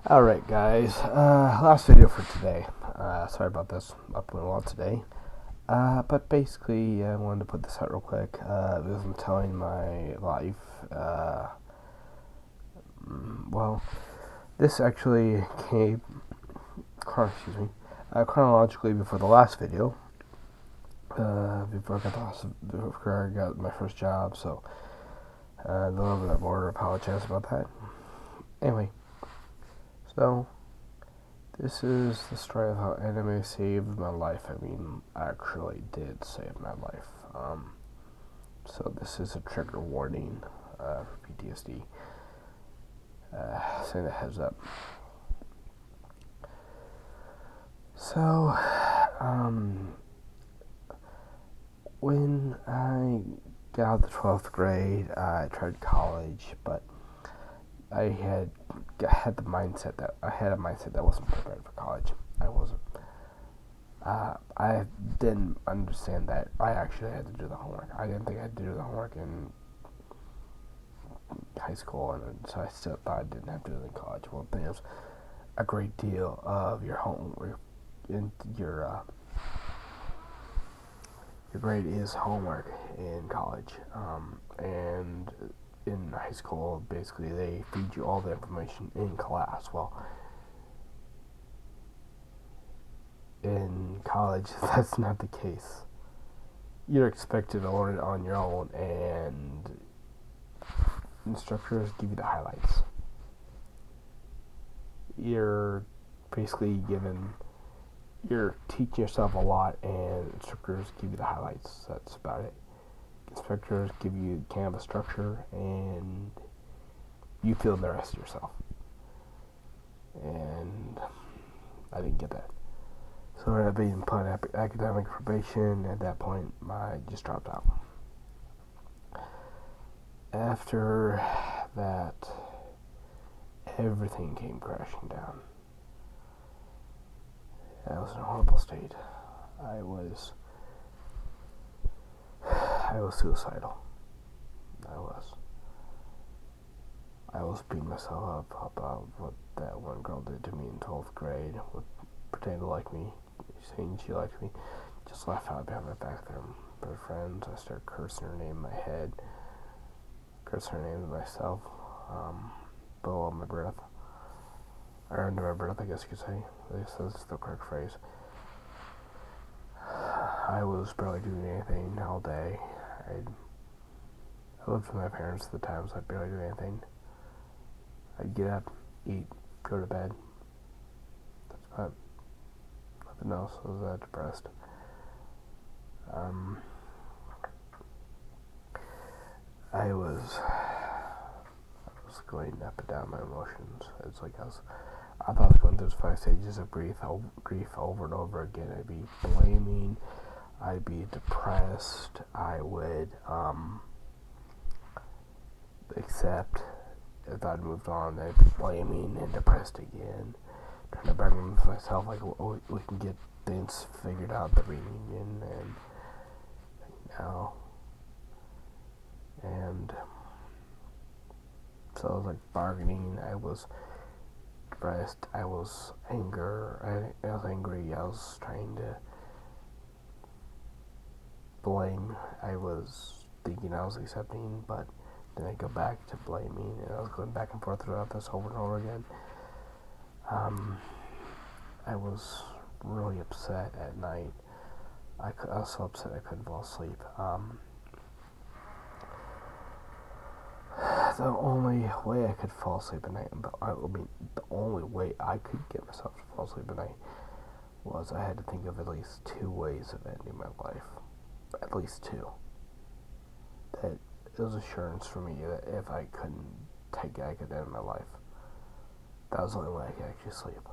Alright, guys. Last video for today. Sorry about this. Uploading a lot today. But basically, I wanted to put this out real quick. Because I'm telling my life. Well, this actually came chronologically before the last video. Before I got my first job. So, a little bit more. Apologize about that. Anyway. So, this is the story of how anime saved my life. I mean, actually did save my life. So this is a trigger warning for PTSD. Saying a heads up. So, when I got out of the 12th grade, I tried college, but I had the mindset that I had a mindset that wasn't prepared for college. I wasn't. I didn't understand that I actually had to do the homework. I didn't think I had to do the homework in high school, and so I still thought I didn't have to do it in college. Well, there's a great deal of your your grade is homework in college, and in high school, basically, they feed you all the information in class. Well, in college, that's not the case. You're expected to learn it on your own, and instructors give you the highlights. You're basically you're teaching yourself a lot, and instructors give you the highlights. That's about it. Instructors give you kind of a structure, and you fill in the rest yourself. And I didn't get that. So I ended up being put on academic probation. At that point, I just dropped out. After that, everything came crashing down. I was in a horrible state. I was suicidal. I was beating myself up about what that one girl did to me in 12th grade, pretending to like me, saying she liked me, just laugh out behind my back there. My friends, I started cursing her name in my head, cursing her name to myself, below my breath, or under my breath, I guess you could say. That's the correct phrase. I was barely doing anything all day. I lived with my parents at the time, so I'd barely do anything. I'd get up, eat, go to bed. That's about it. Nothing else. I was that depressed. I was going up and down my emotions. It's like I thought I was going through 5 stages of grief over and over again. I'd be blaming, I'd be depressed, I would accept. If I'd moved on, I'd be blaming and depressed again. Trying to burden myself like, oh, we can get things figured out at the reunion, and now. And so I was like bargaining, I was depressed, I was angry, I was trying to blame, I was thinking I was accepting, but then I go back to blaming, and I was going back and forth throughout this over and over again. I was really upset at night. I was so upset I couldn't fall asleep. The only way I could fall asleep at night, the only way I could get myself to fall asleep at night was I had to think of at least 2 ways of ending my life. At least 2. That it was assurance for me that if I couldn't take it, I could end my life. That was the only way I could actually sleep.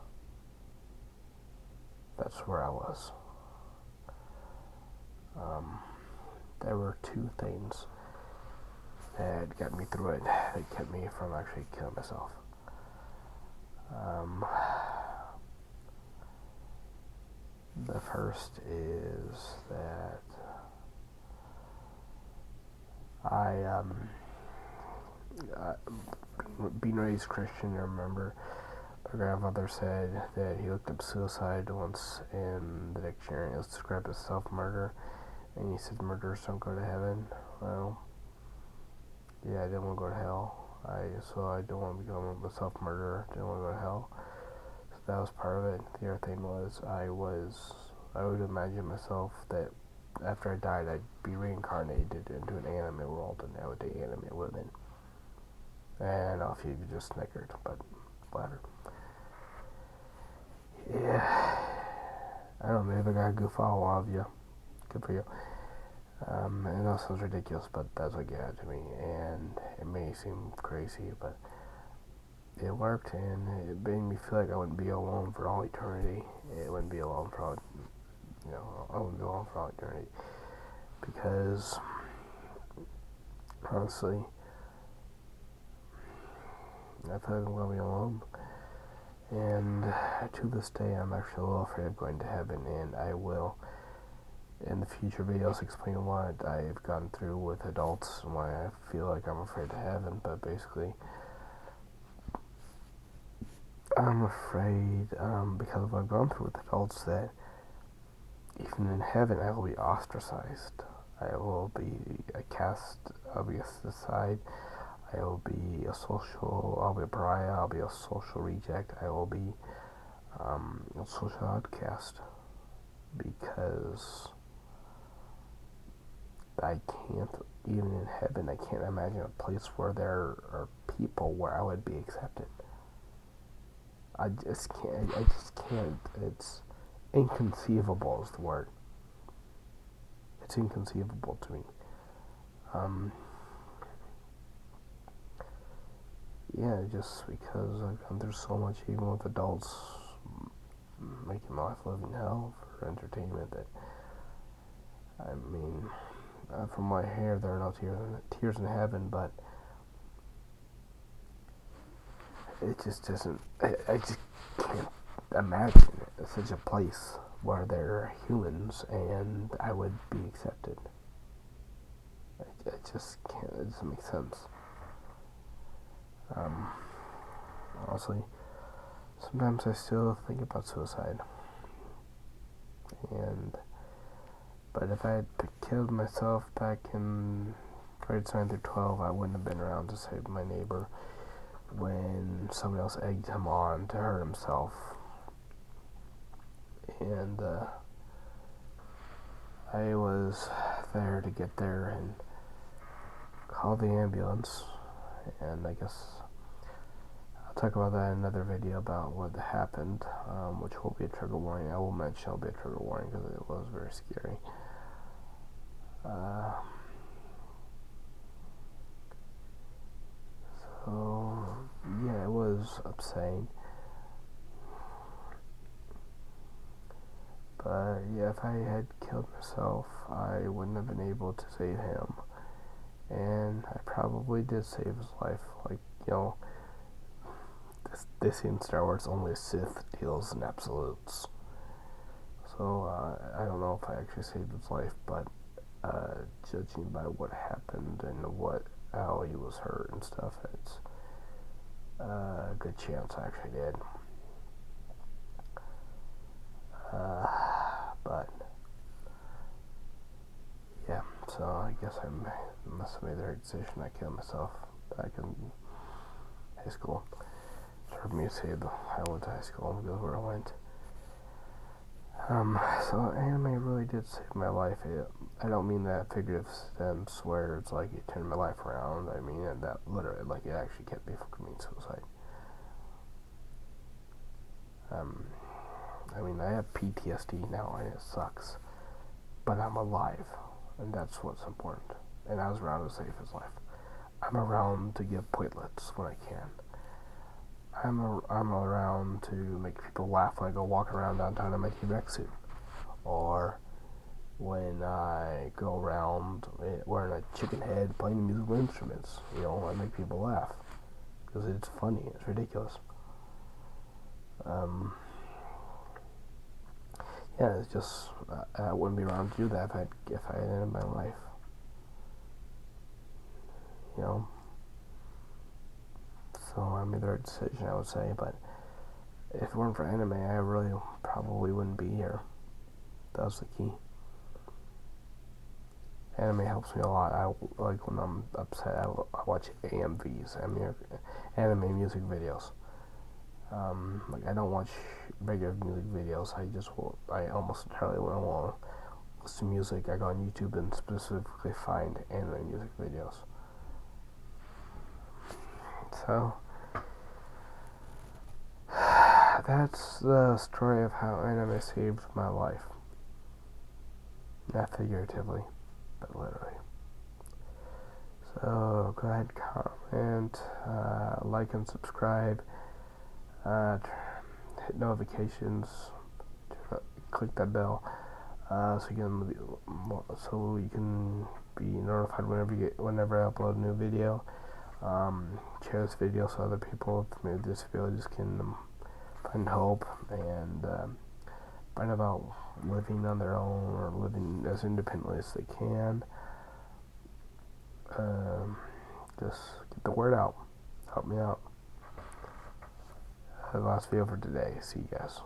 That's where I was. There were 2 things that got me through it, that kept me from actually killing myself. The first is that being raised Christian, I remember My grandfather said that he looked up suicide once in the dictionary. It was described as self-murder, and he said murderers don't go to heaven. Well, yeah, I didn't want to go to hell. So I don't want to become a self-murderer. Didn't want to go to hell. So that was part of it. The other thing was I would imagine myself that after I died, I'd be reincarnated into an anime world, and I would date anime women. And all of you just snickered, but whatever. Yeah, I don't know, maybe I got a goof on all of you. Good for you. And that sounds ridiculous, but that's what got to me, and it may seem crazy, but it worked, and it made me feel like I wouldn't be alone for all eternity. It wouldn't be alone for all, I wouldn't be alone for all eternity, because honestly, I feel like I'm going to be alone, and to this day, I'm actually a little afraid of going to heaven, and I will, in the future videos, explain what I've gone through with adults and why I feel like I'm afraid of heaven. But basically, I'm afraid because of what I've gone through with adults that even in heaven I will be ostracized. I'll be cast aside. I'll be a pariah, I'll be a social reject, I will be a social outcast, because I can't, even in heaven, I can't imagine a place where there are people where I would be accepted. I just can't. It's inconceivable is the word. It's inconceivable to me. Yeah, just because I've gone through so much, even with adults, making my life living hell for entertainment, that, I mean, from what I hear, there are no tears in heaven, but it just doesn't, I just can't imagine such a place where there are humans and I would be accepted. I just can't, it doesn't make sense. Honestly, sometimes I still think about suicide, but if I had killed myself back in grades 9 through 12, I wouldn't have been around to save my neighbor when someone else egged him on to hurt himself. And I was there to get there and call the ambulance, and I guess I'll talk about that in another video about what happened, which will be a trigger warning. I will mention it'll be a trigger warning because it was very scary. So yeah, it was upsetting. But yeah, if I had killed myself, I wouldn't have been able to save him. And I probably did save his life. Like, this in Star Wars, only a Sith deals in absolutes. So I don't know if I actually saved his life, but judging by what happened and how he was hurt and stuff, it's a good chance I actually did. But yeah, so I guess I must have made the right decision. I killed myself back in high school. It's hard for me to say that I went to high school because where I went. So anime really did save my life. I don't mean that figurative sense where it's like it turned my life around. I mean that literally, like, it actually kept me from committing suicide. I mean, I have PTSD now and it sucks, but I'm alive, and that's what's important. And I was around to save his life. I'm around to give platelets when I can. I'm around to make people laugh when I go walk around downtown in my T-Rex suit, or when I go around wearing a chicken head playing musical instruments. I make people laugh because it's funny. It's ridiculous. Yeah, it's just I wouldn't be around to do that if I had ended my life. So I made the right decision, I would say, but if it weren't for anime, I really probably wouldn't be here. That's the key. Anime helps me a lot. I like when I'm upset. I watch AMVs, anime music videos. Like I don't watch regular music videos. I almost entirely when I want to listen to music, I go on YouTube and specifically find anime music videos. So that's the story of how anime saved my life. Not figuratively, but literally. So go ahead, comment, like and subscribe, hit notifications, click that bell, so you can be notified whenever I upload a new video. Share this video so other people with disabilities can find hope and find about living on their own or living as independently as they can. Just get the word out. Help me out. The last video for today. See you guys.